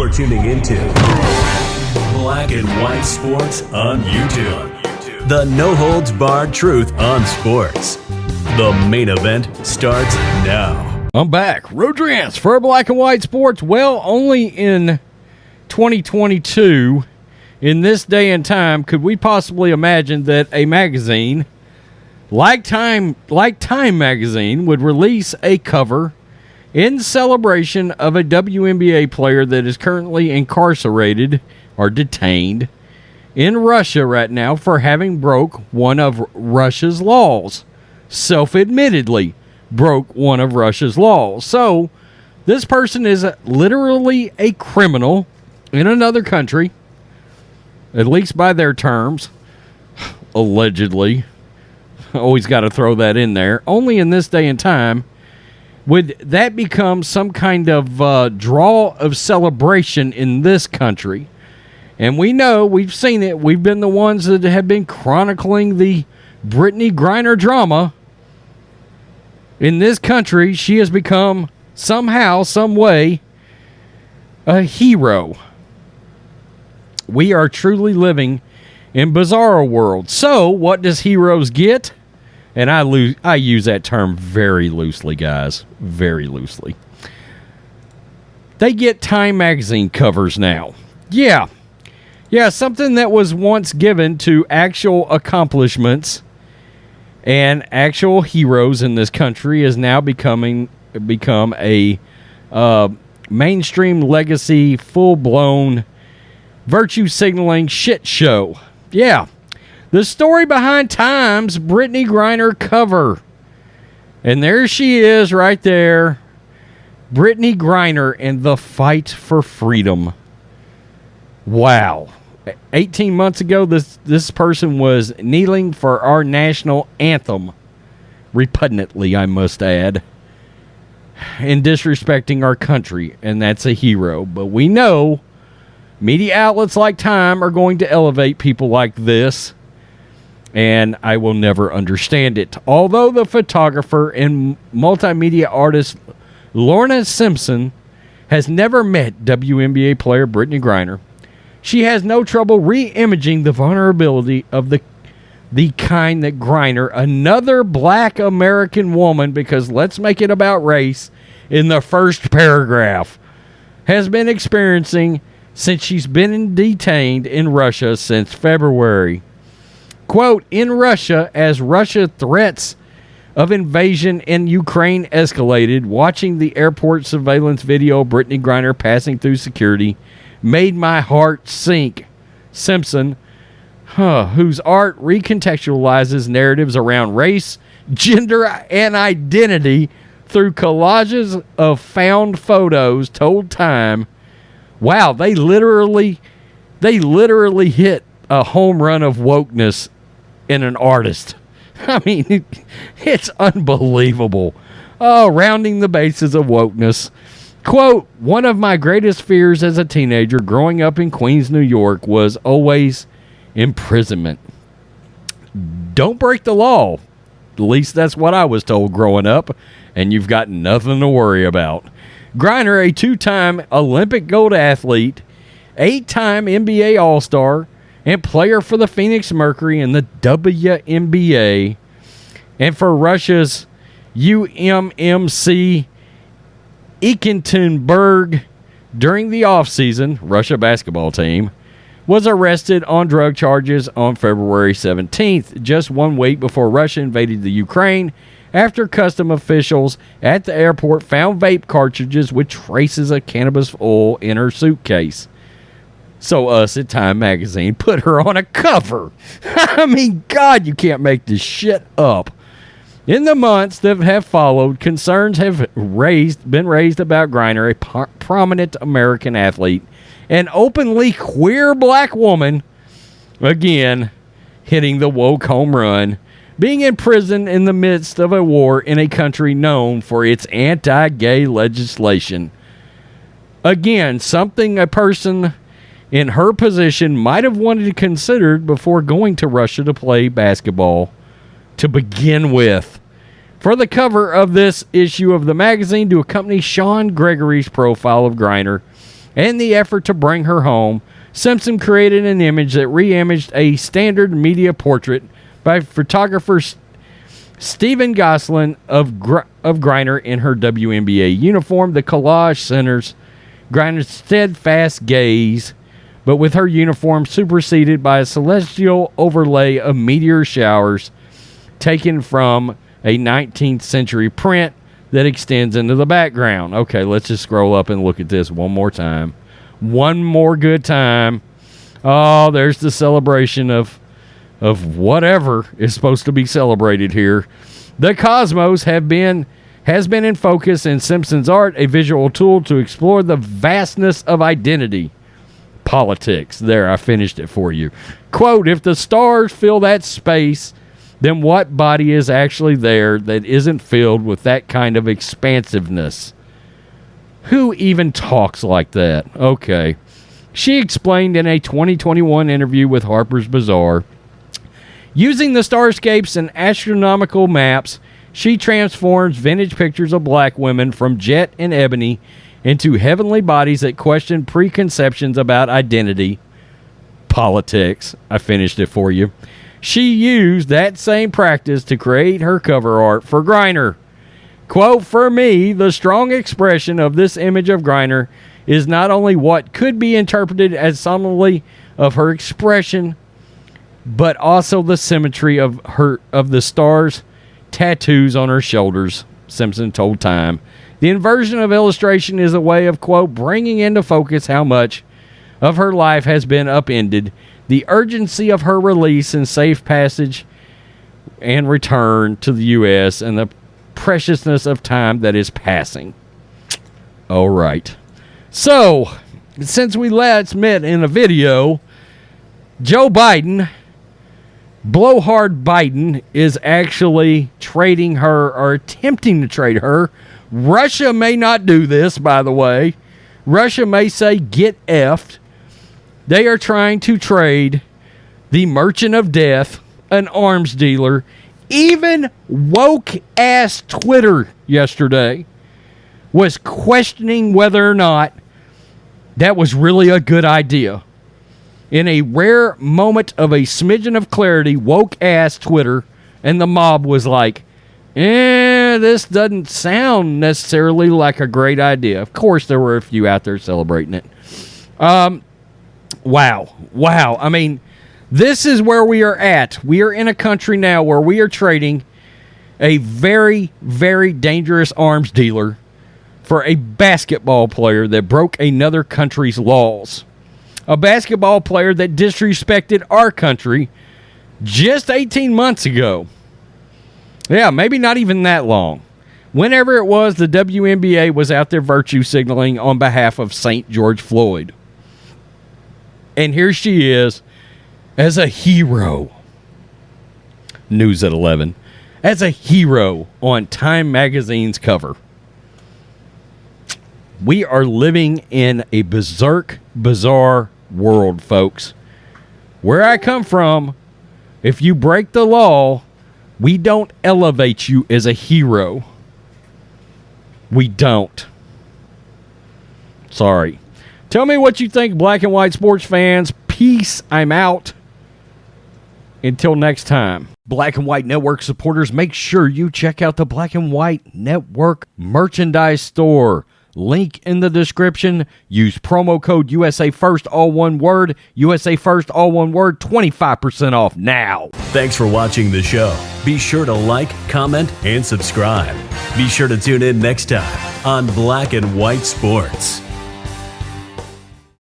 You're tuning into Black and White Sports on YouTube. The no-holds-barred truth on sports. The main event starts now. I'm back. Rodrance for Black and White Sports. Well, only in 2022, in this day and time, could we possibly imagine that a magazine like Time magazine would release a cover in celebration of a WNBA player that is currently incarcerated or detained in Russia right now for having broke one of Russia's laws. Self-admittedly broke one of Russia's laws. So this person is literally a criminal in another country, at least by their terms, allegedly. Always got to throw that in there. Only in this day and time would that become some kind of draw of celebration in this country. And we know, we've seen it, we've been the ones that have been chronicling the Brittney Griner drama. In this country, she has become somehow, some way, a hero. We are truly living in bizarro world. So, what does heroes get? And I use that term very loosely, guys. Very loosely. They get Time magazine covers now. Yeah, something that was once given to actual accomplishments and actual heroes in this country is now become a mainstream legacy, full-blown virtue signaling shit show. Yeah. The story behind Time's Brittney Griner cover. And there she is right there. Brittney Griner and the fight for freedom. Wow. 18 months ago, this person was kneeling for our national anthem. Repugnantly, I must add. And disrespecting our country. And that's a hero. But we know media outlets like Time are going to elevate people like this. And I will never understand it. Although the photographer and multimedia artist Lorna Simpson has never met WNBA player Brittney Griner, she has no trouble re-imaging the vulnerability of the kind that Griner, another black American woman, because let's make it about race, in the first paragraph, has been experiencing since she's been detained in Russia since February. Quote, in Russia, as Russia threats of invasion in Ukraine escalated, watching the airport surveillance video of Brittney Griner passing through security made my heart sink. Simpson, whose art recontextualizes narratives around race, gender, and identity through collages of found photos, told Time, wow, they literally hit a home run of wokeness in an artist. I mean, it's unbelievable. Oh, rounding the bases of wokeness. Quote, one of my greatest fears as a teenager growing up in Queens, New York, was always imprisonment. Don't break the law. At least that's what I was told growing up, and you've got nothing to worry about. Griner, a two-time Olympic gold athlete, 8-time NBA All-Star, and player for the Phoenix Mercury and the WNBA, and for Russia's UMMC Ekaterinburg during the offseason, Russia basketball team, was arrested on drug charges on February 17th, just 1 week before Russia invaded the Ukraine, after custom officials at the airport found vape cartridges with traces of cannabis oil in her suitcase. So us at Time magazine put her on a cover. I mean, God, you can't make this shit up. In the months that have followed, concerns have been raised about Griner, a prominent American athlete, an openly queer black woman, again, hitting the woke home run, being imprisoned in the midst of a war in a country known for its anti-gay legislation. Again, something a person in her position might have wanted to consider before going to Russia to play basketball to begin with. For the cover of this issue of the magazine to accompany Sean Gregory's profile of Griner, and the effort to bring her home, Simpson created an image that re-imaged a standard media portrait by photographer Stephen Gosselin of Griner in her WNBA uniform. The collage centers Griner's steadfast gaze, but with her uniform superseded by a celestial overlay of meteor showers taken from a 19th century print that extends into the background. Okay, let's just scroll up and look at this one more time. One more good time. Oh, there's the celebration of whatever is supposed to be celebrated here. The cosmos has been in focus in Simpson's art, a visual tool to explore the vastness of identity. Politics. There, I finished it for you. Quote, if the stars fill that space, then what body is actually there that isn't filled with that kind of expansiveness? Who even talks like that? Okay. She explained in a 2021 interview with Harper's Bazaar, using the starscapes and astronomical maps, she transforms vintage pictures of black women from jet and ebony into heavenly bodies that question preconceptions about identity. Politics. I finished it for you. She used that same practice to create her cover art for Griner. Quote, for me, the strong expression of this image of Griner is not only what could be interpreted as somely of her expression, but also the symmetry of the stars' tattoos on her shoulders, Simpson told Time. The inversion of illustration is a way of, quote, bringing into focus how much of her life has been upended, the urgency of her release and safe passage and return to the U.S., and the preciousness of time that is passing. All right. So, since we last met in a video, Joe Biden, Blowhard Biden, is actually trading her, or attempting to trade her. Russia may not do this, by the way. Russia may say, get effed. They are trying to trade the Merchant of Death, an arms dealer. Even woke-ass Twitter yesterday was questioning whether or not that was really a good idea. In a rare moment of a smidgen of clarity, woke-ass Twitter and the mob was like, this doesn't sound necessarily like a great idea. Of course, there were a few out there celebrating it. Wow. I mean, this is where we are at. We are in a country now where we are trading a very, very dangerous arms dealer for a basketball player that broke another country's laws. A basketball player that disrespected our country just 18 months ago. Yeah, maybe not even that long. Whenever it was, the WNBA was out there virtue signaling on behalf of St. George Floyd. And here she is as a hero. News at 11. As a hero on Time Magazine's cover. We are living in a bizarre world, folks. Where I come from, if you break the law, we don't elevate you as a hero. We don't. Sorry. Tell me what you think, black and white sports fans. Peace. I'm out. Until next time. Black and White Network supporters, make sure you check out the Black and White Network merchandise store. Link in the description. Use promo code USA First, all one word. USA First, all one word. 25% off now. Thanks for watching the show. Be sure to like, comment, and subscribe. Be sure to tune in next time on Black and White Sports.